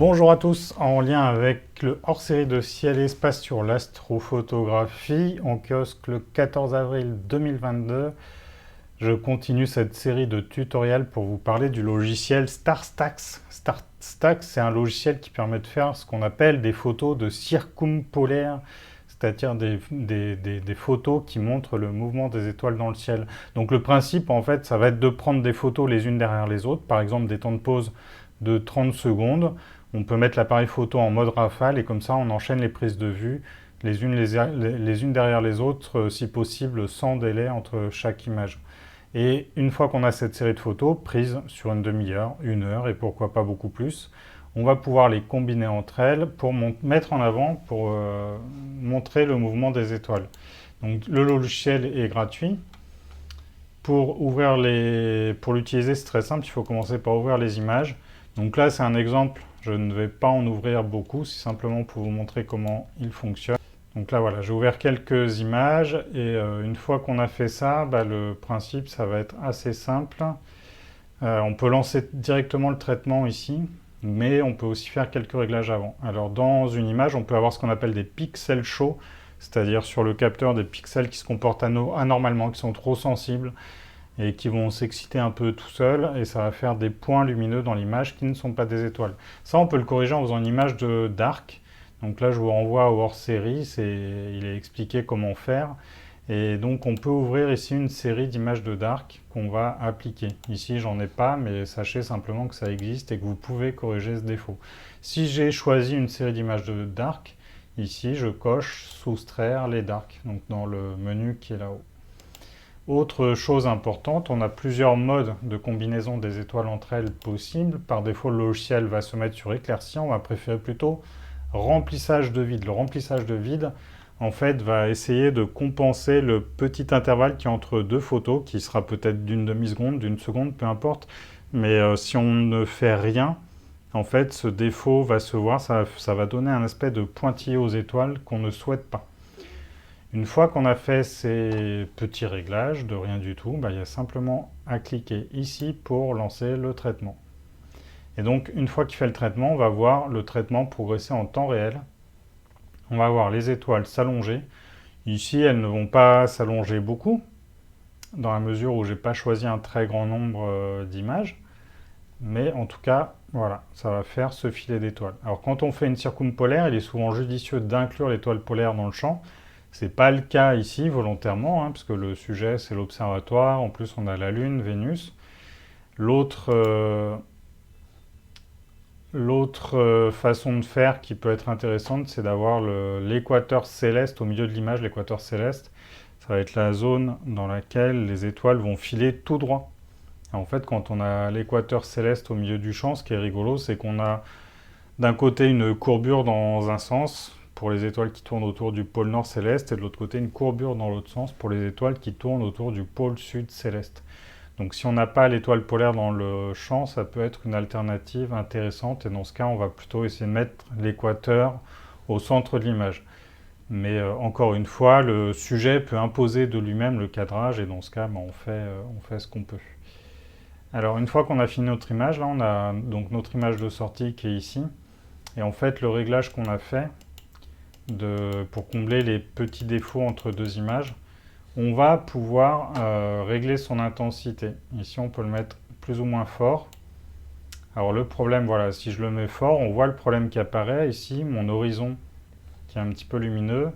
Bonjour à tous, en lien avec le hors-série de Ciel et Espace sur l'astrophotographie, en kiosque le 14 avril 2022, je continue cette série de tutoriels pour vous parler du logiciel StarStax. StarStax, c'est un logiciel qui permet de faire ce qu'on appelle des photos de circumpolaires, c'est-à-dire des photos qui montrent le mouvement des étoiles dans le ciel. Donc le principe, en fait, ça va être de prendre des photos les unes derrière les autres, par exemple des temps de pause de 30 secondes. On peut mettre l'appareil photo en mode rafale et comme ça on enchaîne les prises de vue les unes derrière les autres, si possible sans délai entre chaque image. Et une fois qu'on a cette série de photos prises sur une demi-heure, une heure et pourquoi pas beaucoup plus, on va pouvoir les combiner entre elles pour mettre en avant, pour montrer le mouvement des étoiles. Donc le logiciel est gratuit. Pour l'utiliser, c'est très simple, il faut commencer par ouvrir les images. Donc là, c'est un exemple, je ne vais pas en ouvrir beaucoup, c'est simplement pour vous montrer comment il fonctionne. Donc là, voilà, j'ai ouvert quelques images et une fois qu'on a fait ça, le principe, ça va être assez simple. On peut lancer directement le traitement ici, mais on peut aussi faire quelques réglages avant. Alors dans une image, on peut avoir ce qu'on appelle des pixels chauds, c'est-à-dire sur le capteur des pixels qui se comportent anormalement, qui sont trop sensibles et qui vont s'exciter un peu tout seul, et ça va faire des points lumineux dans l'image qui ne sont pas des étoiles. Ça, on peut le corriger en faisant une image de dark. Donc là, je vous renvoie au hors-série, il est expliqué comment faire. Et donc, on peut ouvrir ici une série d'images de dark qu'on va appliquer. Ici, j'en ai pas, mais sachez simplement que ça existe et que vous pouvez corriger ce défaut. Si j'ai choisi une série d'images de dark, ici, je coche soustraire les dark, donc dans le menu qui est là-haut. Autre chose importante, on a plusieurs modes de combinaison des étoiles entre elles possibles. Par défaut, le logiciel va se mettre sur éclaircie. On va préférer plutôt remplissage de vide. Le remplissage de vide, en fait, va essayer de compenser le petit intervalle qui est entre deux photos, qui sera peut-être d'une demi-seconde, d'une seconde, peu importe. Mais si on ne fait rien, en fait, ce défaut va se voir, ça va donner un aspect de pointillé aux étoiles qu'on ne souhaite pas. Une fois qu'on a fait ces petits réglages de rien du tout, il y a simplement à cliquer ici pour lancer le traitement. Et donc, une fois qu'il fait le traitement, on va voir le traitement progresser en temps réel. On va voir les étoiles s'allonger. Ici, elles ne vont pas s'allonger beaucoup, dans la mesure où je n'ai pas choisi un très grand nombre d'images. Mais en tout cas, voilà, ça va faire ce filet d'étoiles. Alors, quand on fait une circumpolaire, il est souvent judicieux d'inclure l'étoile polaire dans le champ. Ce n'est pas le cas ici volontairement, parce que le sujet c'est l'observatoire, en plus on a la Lune, Vénus. L'autre façon de faire qui peut être intéressante, c'est d'avoir l'équateur céleste au milieu de l'image. L'équateur céleste, ça va être la zone dans laquelle les étoiles vont filer tout droit. En fait, quand on a l'équateur céleste au milieu du champ, ce qui est rigolo, c'est qu'on a d'un côté une courbure dans un sens, pour les étoiles qui tournent autour du pôle nord céleste, et de l'autre côté une courbure dans l'autre sens pour les étoiles qui tournent autour du pôle sud céleste. Donc si on n'a pas l'étoile polaire dans le champ, ça peut être une alternative intéressante, et dans ce cas, on va plutôt essayer de mettre l'équateur au centre de l'image. Mais encore une fois, le sujet peut imposer de lui-même le cadrage, et dans ce cas, on fait ce qu'on peut. Alors une fois qu'on a fini notre image, là on a donc notre image de sortie qui est ici, et en fait le réglage qu'on a fait, pour combler les petits défauts entre deux images, on va pouvoir régler son intensité. Ici, on peut le mettre plus ou moins fort. Alors le problème, voilà, si je le mets fort, on voit le problème qui apparaît. Ici, mon horizon, qui est un petit peu lumineux,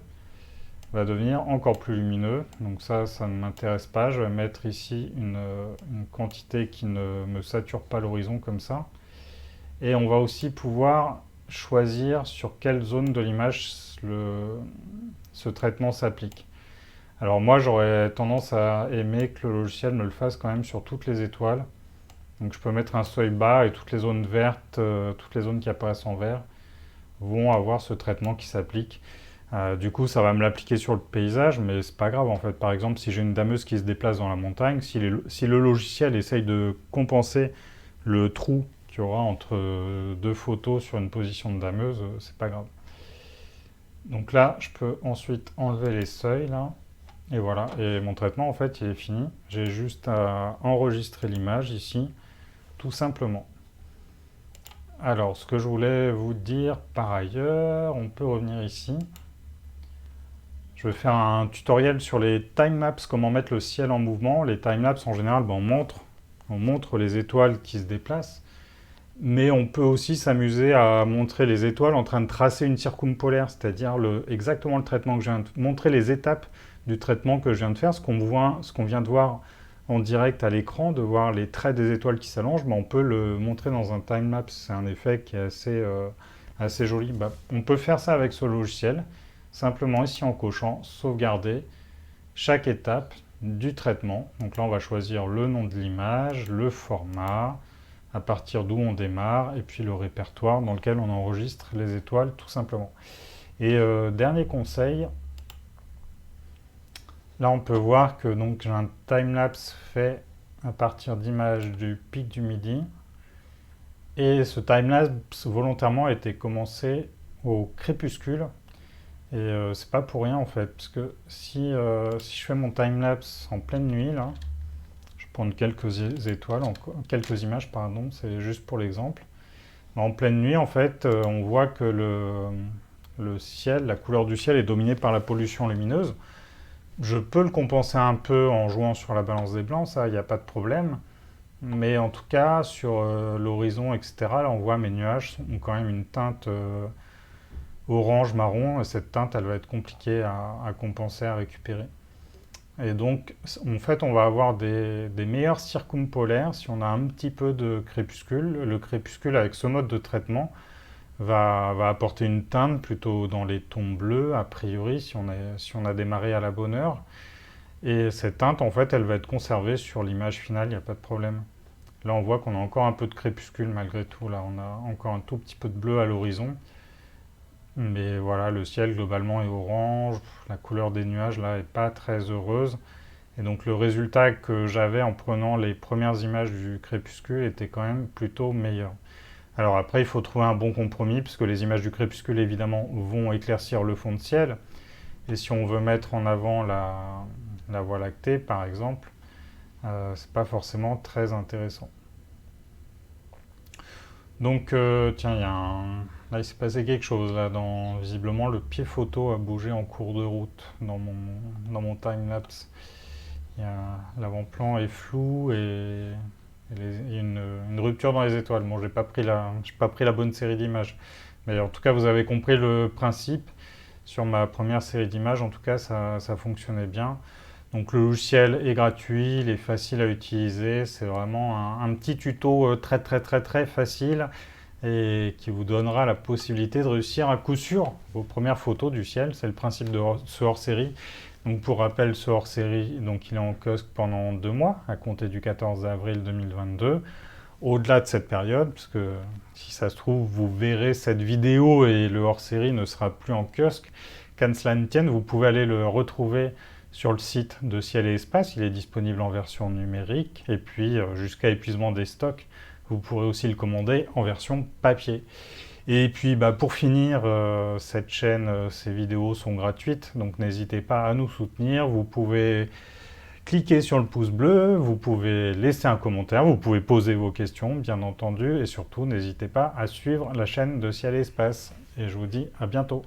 va devenir encore plus lumineux. Donc ça ne m'intéresse pas. Je vais mettre ici une quantité qui ne me sature pas l'horizon comme ça. Et on va aussi pouvoir choisir sur quelle zone de l'image ce traitement s'applique. Alors moi, j'aurais tendance à aimer que le logiciel me le fasse quand même sur toutes les étoiles. Donc je peux mettre un seuil bas et toutes les zones vertes, toutes les zones qui apparaissent en vert vont avoir ce traitement qui s'applique. Du coup, ça va me l'appliquer sur le paysage, mais c'est pas grave en fait. Par exemple, si j'ai une dameuse qui se déplace dans la montagne, si le logiciel essaye de compenser le trou qu'il y aura entre deux photos sur une position de dameuse, c'est pas grave. Donc là, je peux ensuite enlever les seuils là. Et voilà, et mon traitement en fait il est fini. J'ai juste à enregistrer l'image ici, tout simplement. Alors, ce que je voulais vous dire par ailleurs, on peut revenir ici. Je vais faire un tutoriel sur les timelapses, comment mettre le ciel en mouvement. Les timelapses, en général, ben, on montre les étoiles qui se déplacent. Mais on peut aussi s'amuser à montrer les étoiles en train de tracer une circumpolaire, c'est-à-dire exactement le traitement que je viens de montrer, les étapes du traitement que je viens de faire, ce qu'on vient de voir en direct à l'écran, de voir les traits des étoiles qui s'allongent, on peut le montrer dans un timelapse. C'est un effet qui est assez joli. On peut faire ça avec ce logiciel, simplement ici en cochant sauvegarder chaque étape du traitement. Donc là, on va choisir le nom de l'image, le format, à partir d'où on démarre, et puis le répertoire dans lequel on enregistre les étoiles, tout simplement. Et dernier conseil, là on peut voir que j'ai un timelapse fait à partir d'images du pic du midi, et ce timelapse volontairement a été commencé au crépuscule, et c'est pas pour rien en fait, parce que si je fais mon timelapse en pleine nuit, là, je vais prendre quelques étoiles, quelques images, pardon, c'est juste pour l'exemple. En pleine nuit, en fait, on voit que le ciel, la couleur du ciel est dominée par la pollution lumineuse. Je peux le compenser un peu en jouant sur la balance des blancs, ça, il n'y a pas de problème. Mais en tout cas, sur l'horizon, etc., là, on voit mes nuages ont quand même une teinte orange-marron, et cette teinte, elle va être compliquée à compenser, à récupérer. Et donc, en fait, on va avoir des meilleurs circumpolaires si on a un petit peu de crépuscule. Le crépuscule, avec ce mode de traitement, va apporter une teinte plutôt dans les tons bleus, a priori, si on a démarré à la bonne heure. Et cette teinte, en fait, elle va être conservée sur l'image finale, il n'y a pas de problème. Là, on voit qu'on a encore un peu de crépuscule malgré tout. Là, on a encore un tout petit peu de bleu à l'horizon. Mais voilà, le ciel globalement est orange, la couleur des nuages là est pas très heureuse. Et donc le résultat que j'avais en prenant les premières images du crépuscule était quand même plutôt meilleur. Alors après, il faut trouver un bon compromis, puisque les images du crépuscule évidemment vont éclaircir le fond de ciel. Et si on veut mettre en avant la Voie lactée par exemple, c'est pas forcément très intéressant. Donc tiens, là il s'est passé quelque chose là, visiblement le pied photo a bougé en cours de route dans mon time-lapse. L'avant-plan est flou et il y a une rupture dans les étoiles. Bon, j'ai pas pris la bonne série d'images. Mais en tout cas, vous avez compris le principe. Sur ma première série d'images, en tout cas, ça fonctionnait bien. Donc le logiciel est gratuit, il est facile à utiliser, c'est vraiment un petit tuto très très très très facile et qui vous donnera la possibilité de réussir à coup sûr vos premières photos du ciel. C'est le principe de ce hors-série. Donc pour rappel, ce hors-série, donc il est en kiosque pendant 2 mois, à compter du 14 avril 2022. Au-delà de cette période, parce que si ça se trouve, vous verrez cette vidéo et le hors-série ne sera plus en kiosque. Qu'à cela ne tienne, vous pouvez aller le retrouver sur le site de Ciel et Espace. Il est disponible en version numérique. Et puis, jusqu'à épuisement des stocks, vous pourrez aussi le commander en version papier. Et puis, pour finir, cette chaîne, ces vidéos sont gratuites. Donc, n'hésitez pas à nous soutenir. Vous pouvez cliquer sur le pouce bleu, vous pouvez laisser un commentaire, vous pouvez poser vos questions, bien entendu. Et surtout, n'hésitez pas à suivre la chaîne de Ciel et Espace. Et je vous dis à bientôt.